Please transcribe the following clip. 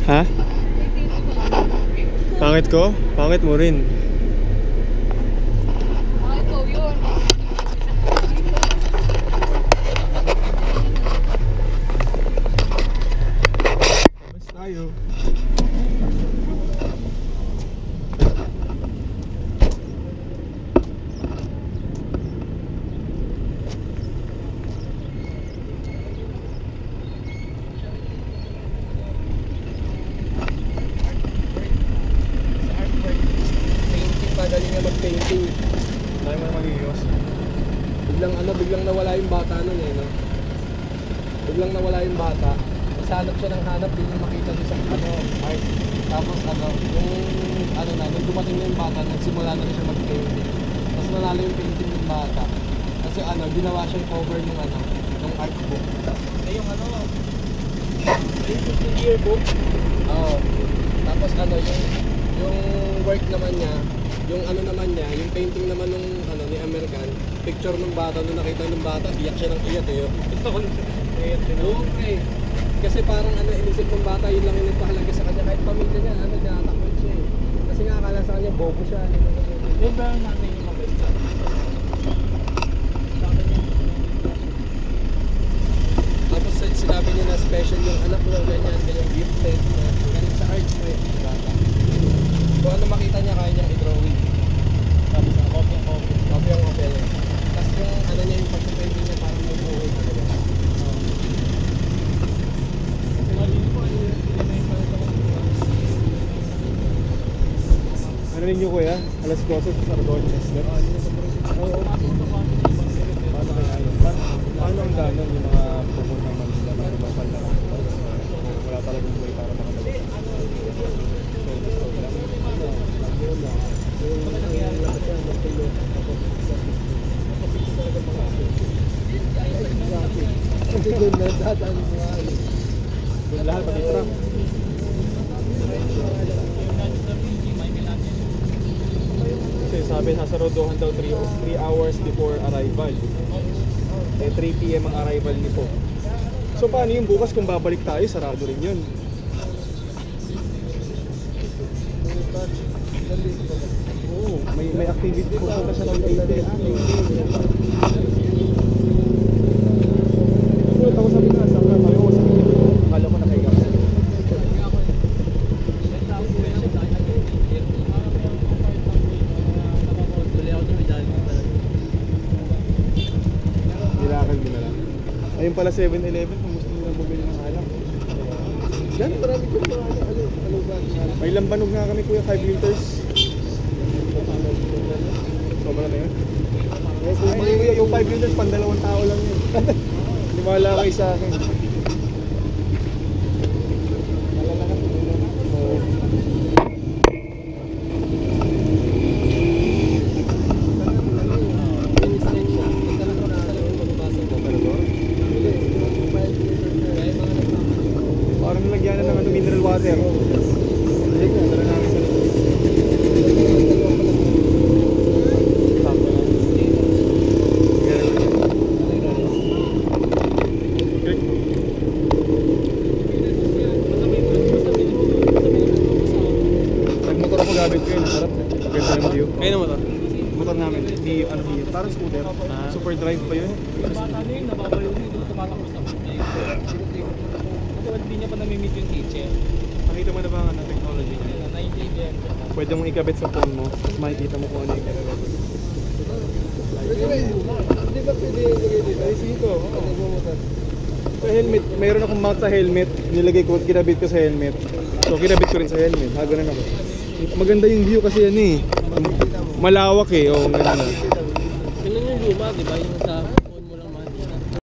Ha? Pangit ko? Pangit mo rin. Pangit ko yun. Mas tayo. Magaling nga mag-painting. Tayo mo na mag-ios. Biglang nawala yung bata nun eh, no? Biglang nawala yung bata. Kasi hanap siya ng hanap, biglang makita niya sa art. Tapos nung dumating na yung bata, nagsimula na siya mag-painting. Tapos nanalo yung painting ng bata. Kasi ginawa siya yung cover nung art book. Yung 15-year book? Oo. Tapos yung work naman niya, yung yung painting naman nung ni American, picture ng bata, nung nakita ng bata, iyak siya ng iyak eh. Okay. Kasi parang inisip ng bata, yun lang yung nagpahalaga sa kanya, kahit pamilya niya, natatakot siya eh. Kasi nga akala sa kanya, bobo siya. Yung ba yung namin yung mabait sa tapos sinabi niya na special yung anak ko, ganyan gifted, galing sa arts mo yung bata. Kung ano makita niya, kaya niyang i-drawing. Tapos copy ang copy niya. Tapos yung niya, yung pagpapainting niya parang may buhay talaga. Ano ninyo kuya? Alas 12 sa Sargon. Oo. Paano kaya yun? Paano ang ganon yung mga pupuntang Manila na local na wala talagang buhay para makabalik? Kasi doon na dadaan mga Doon lahat pati truck. Kasi sabi sa Sarodohan daw 3 hours before arrival. 3 PM ang arrival ni po. So paano yung bukas kung babalik tayo, sarado rin yun. Oo, may activity po sa siya ng painting. Ulit ako sabi na, saan ka? Sabi ko sa akin, akala ko nakahiga ka. Nilakal mo na lang. Ayun pala 7-Eleven, kung gusto nyo lang bumili ng alak. yan, marami ko mga May lambanog nga kami kuya, 5 liters. Sobra na yun. Yung 5 liters, pandalawang tao lang yun. Limala kayo sa akin. Parang nilagyan na ng mineral water. Tara namin sa nagmotor ako gamit ko yun. Sarap. Ganda ng view. Kaya naman Motor namin. Parang scooter. Super drive pa yun. nababalo niya, hindi tumatakbo sa kanya. Kasi hindi niya pa nami-meet yung teacher. Nakita mo na ba ang technology niya? Naiintindihan siya. Pwede mong ikabit sa phone mo, tapos makikita mo kung ano yung kinagabit. Hindi ba pwede ilagay dito? Ay, siko. Sa helmet, mayroon akong mount sa helmet, nilagay ko, kinabit ko sa helmet. So, kinabit ko rin sa helmet. Ha, ganun ako. Maganda yung view kasi yan eh. Malawak eh, o ganun na. Ganun yung luma, di ba? Yung sa